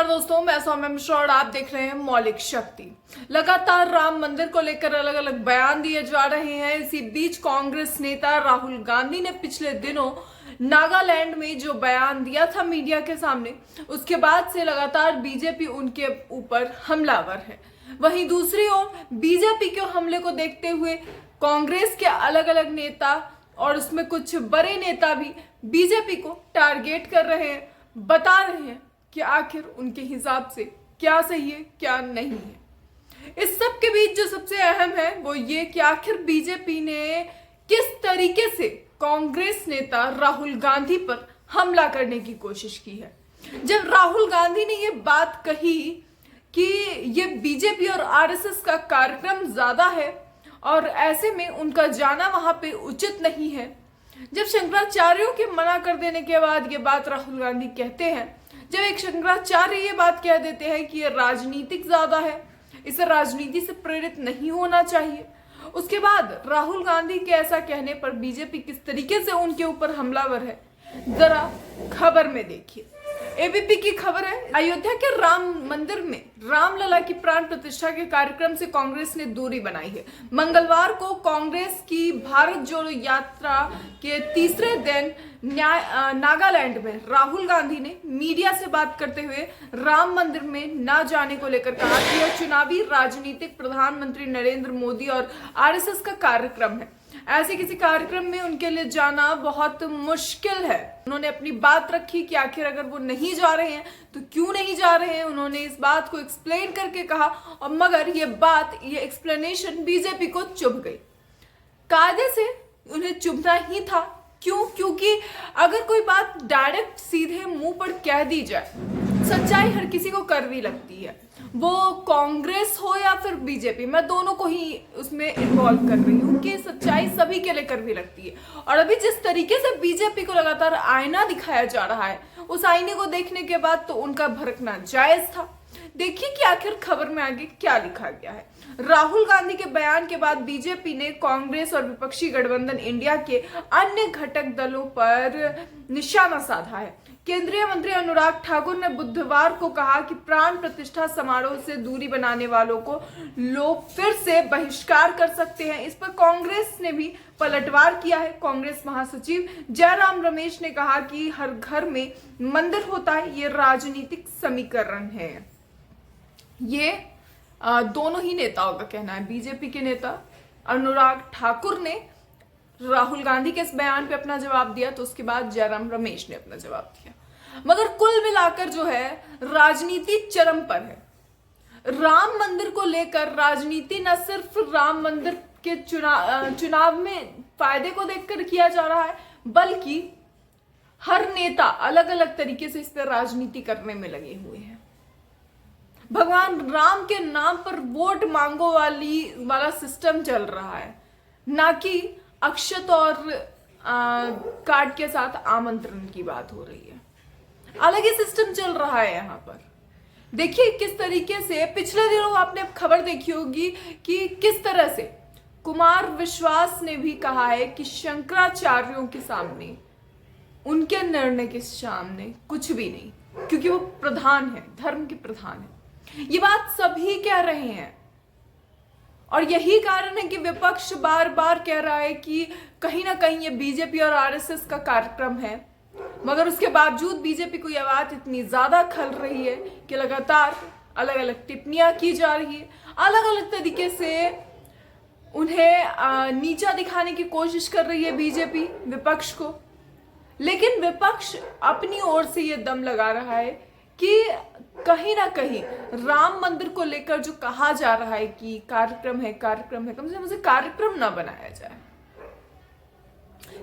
नमस्कार दोस्तों, मैं सौम्या मिश्रा और आप देख रहे हैं मौलिक शक्ति। लगातार राम मंदिर को लेकर अलग अलग बयान दिए जा रहे हैं। इसी बीच कांग्रेस नेता राहुल गांधी ने पिछले दिनों नागालैंड में जो बयान दिया था मीडिया के सामने, उसके बाद से लगातार बीजेपी उनके ऊपर हमलावर है। वहीं दूसरी ओर बीजेपी के हमले को देखते हुए कांग्रेस के अलग अलग नेता और उसमें कुछ बड़े नेता भी बीजेपी को टारगेट कर रहे हैं, बता रहे हैं कि आखिर उनके हिसाब से क्या सही है क्या नहीं है। इस सब के बीच जो सबसे अहम है वो ये कि आखिर बीजेपी ने किस तरीके से कांग्रेस नेता राहुल गांधी पर हमला करने की कोशिश की है। जब राहुल गांधी ने ये बात कही कि ये बीजेपी और आरएसएस का कार्यक्रम ज्यादा है और ऐसे में उनका जाना वहां पे उचित नहीं है, जब शंकराचार्यों के मना कर देने के बाद ये बात राहुल गांधी कहते हैं, जब एक शंकराचार्य ये बात कह देते हैं कि ये राजनीतिक ज्यादा है, इसे राजनीति से प्रेरित नहीं होना चाहिए, उसके बाद राहुल गांधी के ऐसा कहने पर बीजेपी किस तरीके से उनके ऊपर हमलावर है, जरा खबर में देखिए। एबीपी की खबर है, अयोध्या के राम मंदिर में रामलला की प्राण प्रतिष्ठा के कार्यक्रम से कांग्रेस ने दूरी बनाई है। मंगलवार को कांग्रेस की भारत जोड़ो यात्रा के तीसरे दिन नागालैंड में राहुल गांधी ने मीडिया से बात करते हुए राम मंदिर में न जाने को लेकर कहा कि यह चुनावी राजनीतिक प्रधानमंत्री नरेंद्र मोदी और आरएसएस का कार्यक्रम है। ऐसे किसी कार्यक्रम में उनके लिए जाना बहुत मुश्किल है। उन्होंने अपनी बात रखी कि आखिर अगर वो नहीं जा रहे हैं तो क्यों नहीं जा रहे हैं। उन्होंने इस बात को एक्सप्लेन करके कहा, और मगर ये एक्सप्लेनेशन बीजेपी को चुभ गई। कायदे से उन्हें चुभना ही था। क्यों? क्योंकि अगर कोई बात डायरेक्ट सीधे मुंह पर कह दी जाए, सच्चाई हर किसी को कड़वी लगती है, वो कांग्रेस हो या फिर बीजेपी। मैं दोनों को ही उसमें इन्वॉल्व कर रही हूँ कि सच्चाई सभी के लिए कड़वी लगती है। और अभी जिस तरीके से बीजेपी को लगातार आईना दिखाया जा रहा है, उस आईने को देखने के बाद तो उनका भड़कना जायज था। देखिए कि आखिर खबर में आगे क्या लिखा गया है। राहुल गांधी के बयान के बाद बीजेपी ने कांग्रेस और विपक्षी गठबंधन इंडिया के अन्य घटक दलों पर निशाना साधा है। केंद्रीय मंत्री अनुराग ठाकुर ने बुधवार को कहा कि प्राण प्रतिष्ठा समारोह से दूरी बनाने वालों को लोग फिर से बहिष्कार कर सकते हैं। इस पर कांग्रेस ने भी पलटवार किया है। कांग्रेस महासचिव जयराम रमेश ने कहा कि हर घर में मंदिर होता है, ये राजनीतिक समीकरण है। ये दोनों ही नेताओं का कहना है। बीजेपी के नेता अनुराग ठाकुर ने राहुल गांधी के इस बयान पे अपना जवाब दिया, तो उसके बाद जयराम रमेश ने अपना जवाब दिया। मगर कुल मिलाकर जो है राजनीति चरम पर है। राम मंदिर को लेकर राजनीति न सिर्फ राम मंदिर के चुनाव में फायदे को देखकर किया जा रहा है, बल्कि हर नेता अलग अलग तरीके से इस पर राजनीति करने में लगे हुए हैं। भगवान राम के नाम पर वोट मांगो वाला सिस्टम चल रहा है, ना कि अक्षत और कार्ड के साथ आमंत्रण की बात हो रही है। अलग ही सिस्टम चल रहा है यहाँ पर। देखिए किस तरीके से पिछले दिनों आपने खबर देखी होगी कि किस तरह से कुमार विश्वास ने भी कहा है कि शंकराचार्यों के सामने, उनके निर्णय के सामने कुछ भी नहीं, क्योंकि वो प्रधान है, धर्म के प्रधान है। ये बात सभी कह रहे हैं और यही कारण है कि विपक्ष बार बार कह रहा है कि कहीं ना कहीं ये बीजेपी और आरएसएस का कार्यक्रम है। मगर उसके बावजूद बीजेपी को यह बात इतनी ज्यादा खल रही है कि लगातार अलग अलग टिप्पणियां की जा रही है, अलग अलग तरीके से उन्हें नीचा दिखाने की कोशिश कर रही है बीजेपी विपक्ष को। लेकिन विपक्ष अपनी ओर से यह दम लगा रहा है कि कहीं ना कहीं राम मंदिर को लेकर जो कहा जा रहा है कि कार्यक्रम है, कम से कम उसे कार्यक्रम ना बनाया जाए।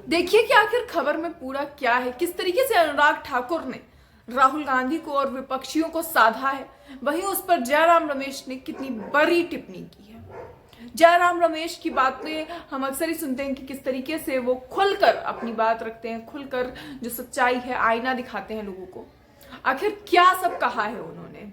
देखिए कि आखिर खबर में पूरा क्या है, किस तरीके से अनुराग ठाकुर ने राहुल गांधी को और विपक्षियों को साधा है। वहीं उस पर जयराम रमेश ने कितनी बड़ी टिप्पणी की है। जयराम रमेश की बातें हम अक्सर ही सुनते हैं कि किस तरीके से वो खुलकर अपनी बात रखते हैं, खुलकर जो सच्चाई है आईना दिखाते हैं लोगों को। आखिर क्या सब कहा है उन्होंने,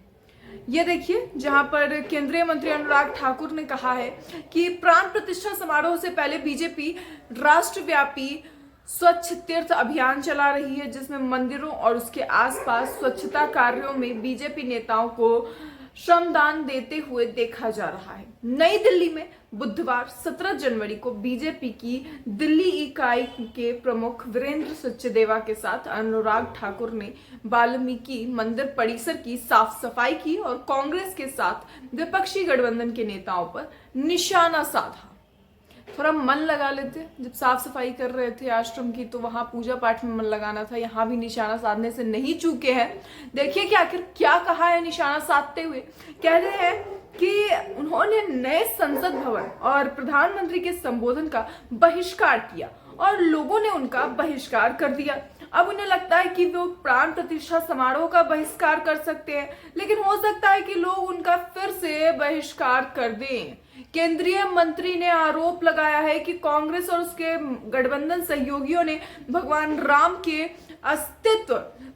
ये देखिए। जहां पर केंद्रीय मंत्री अनुराग ठाकुर ने कहा है कि प्राण प्रतिष्ठा समारोह से पहले बीजेपी राष्ट्रव्यापी स्वच्छ तीर्थ अभियान चला रही है, जिसमें मंदिरों और उसके आसपास स्वच्छता कार्यों में बीजेपी नेताओं को श्रमदान देते हुए देखा जा रहा है। नई दिल्ली में बुधवार 17 जनवरी को बीजेपी की दिल्ली इकाई के प्रमुख वीरेंद्र सचदेवा के साथ अनुराग ठाकुर ने वाल्मीकि मंदिर परिसर की साफ सफाई की और कांग्रेस के साथ विपक्षी गठबंधन के नेताओं पर निशाना साधा। थोड़ा मन लगा लेते, जब साफ सफाई कर रहे थे आश्रम की तो वहां पूजा पाठ में मन लगाना था, यहाँ भी निशाना साधने से नहीं चूके हैं। देखिए कि आखिर क्या कहा है निशाना साधते हुए। कह रहे हैं कि उन्होंने नए संसद भवन और प्रधानमंत्री के संबोधन का बहिष्कार किया और लोगों ने उनका बहिष्कार कर दिया। अब उन्हें लगता है कि वो प्राण प्रतिष्ठा समारोह का बहिष्कार कर सकते हैं, लेकिन हो सकता है कि लोग उनका फिर से बहिष्कार कर दें। केंद्रीय मंत्री ने आरोप लगाया है कि कांग्रेस और उसके गठबंधन सहयोगियों ने भगवान राम के अस्तित्व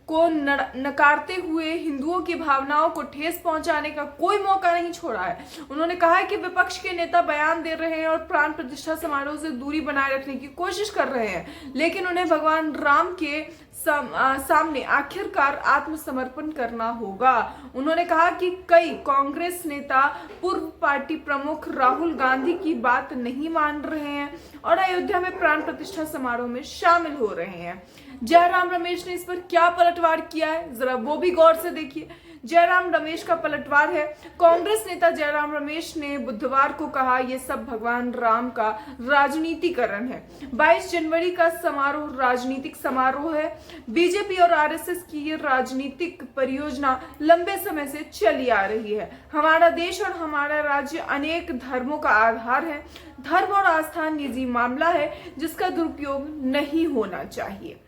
को नकारते हुए हिंदुओं की भावनाओं को ठेस पहुंचाने का कोई मौका नहीं छोड़ा है। उन्होंने कहा है कि विपक्ष के नेता बयान दे रहे हैं और प्राण प्रतिष्ठा समारोह से दूरी बनाए रखने की कोशिश कर रहे हैं, लेकिन उन्हें भगवान राम के सामने आखिरकार आत्मसमर्पण करना होगा। उन्होंने कहा कि कई कांग्रेस नेता पूर्व पार्टी प्रमुख राहुल गांधी की बात नहीं मान रहे हैं और अयोध्या में प्राण प्रतिष्ठा समारोह में शामिल हो रहे हैं। जयराम रमेश ने इस पर क्या पलटवार किया है, जरा वो भी गौर से देखिए। जयराम रमेश का पलटवार है। कांग्रेस नेता जयराम रमेश ने बुधवार को कहा, यह सब भगवान राम का राजनीतिकरण है। 22 जनवरी का समारोह राजनीतिक समारोह है। बीजेपी और आरएसएस की ये राजनीतिक परियोजना लंबे समय से चली आ रही है। हमारा देश और हमारा राज्य अनेक धर्मों का आधार है। धर्म और आस्था निजी मामला है जिसका दुरुपयोग नहीं होना चाहिए।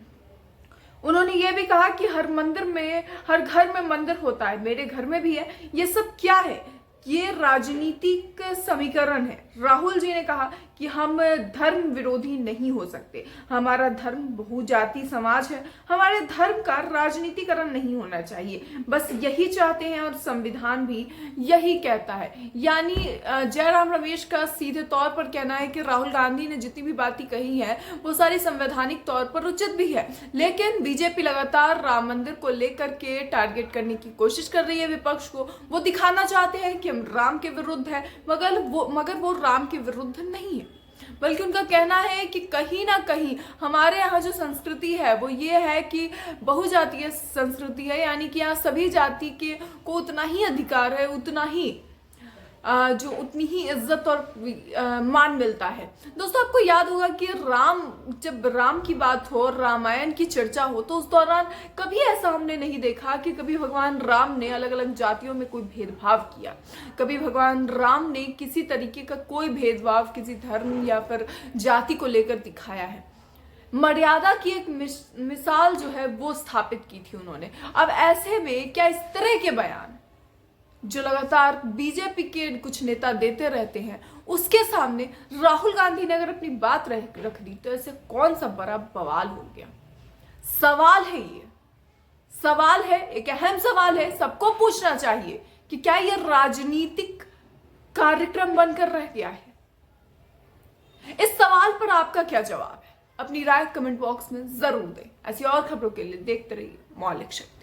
उन्होंने ये भी कहा कि हर घर में मंदिर होता है, मेरे घर में भी है। ये सब क्या है? ये राजनीतिक समीकरण है। राहुल जी ने कहा कि हम धर्म विरोधी नहीं हो सकते, हमारा धर्म बहुजाति समाज है, हमारे धर्म का राजनीतिकरण नहीं होना चाहिए, बस यही चाहते हैं और संविधान भी यही कहता है। यानी जयराम रमेश का सीधे तौर पर कहना है कि राहुल गांधी ने जितनी भी बातें कही है वो सारी संवैधानिक तौर पर उचित भी है, लेकिन बीजेपी लगातार राम मंदिर को लेकर के टारगेट करने की कोशिश कर रही है विपक्ष को। वो दिखाना चाहते हैं कि हम राम के विरुद्ध है, मगर वो राम के विरुद्ध नहीं है, बल्कि उनका कहना है कि कहीं ना कहीं हमारे यहाँ जो संस्कृति है वो ये है कि बहुजातीय संस्कृति है, यानी कि यहाँ सभी जाति के को उतना ही अधिकार है, उतनी ही इज्जत और मान मिलता है। दोस्तों, आपको याद होगा कि जब राम की बात हो, रामायण की चर्चा हो, तो उस दौरान कभी ऐसा हमने नहीं देखा कि कभी भगवान राम ने अलग अलग जातियों में कोई भेदभाव किया। कभी भगवान राम ने किसी तरीके का कोई भेदभाव किसी धर्म या फिर जाति को लेकर दिखाया है। मर्यादा की एक मिसाल जो है वो स्थापित की थी उन्होंने। अब ऐसे में क्या इस तरह के बयान जो लगातार बीजेपी के कुछ नेता देते रहते हैं, उसके सामने राहुल गांधी ने अगर अपनी बात रख दी तो ऐसे कौन सा बड़ा बवाल हो गया? सवाल है, ये सवाल है, एक अहम सवाल है, सबको पूछना चाहिए कि क्या ये राजनीतिक कार्यक्रम बनकर रह गया है? इस सवाल पर आपका क्या जवाब है? अपनी राय कमेंट बॉक्स में जरूर दें। ऐसी और खबरों के लिए देखते रहिए मौलिक शक्ति।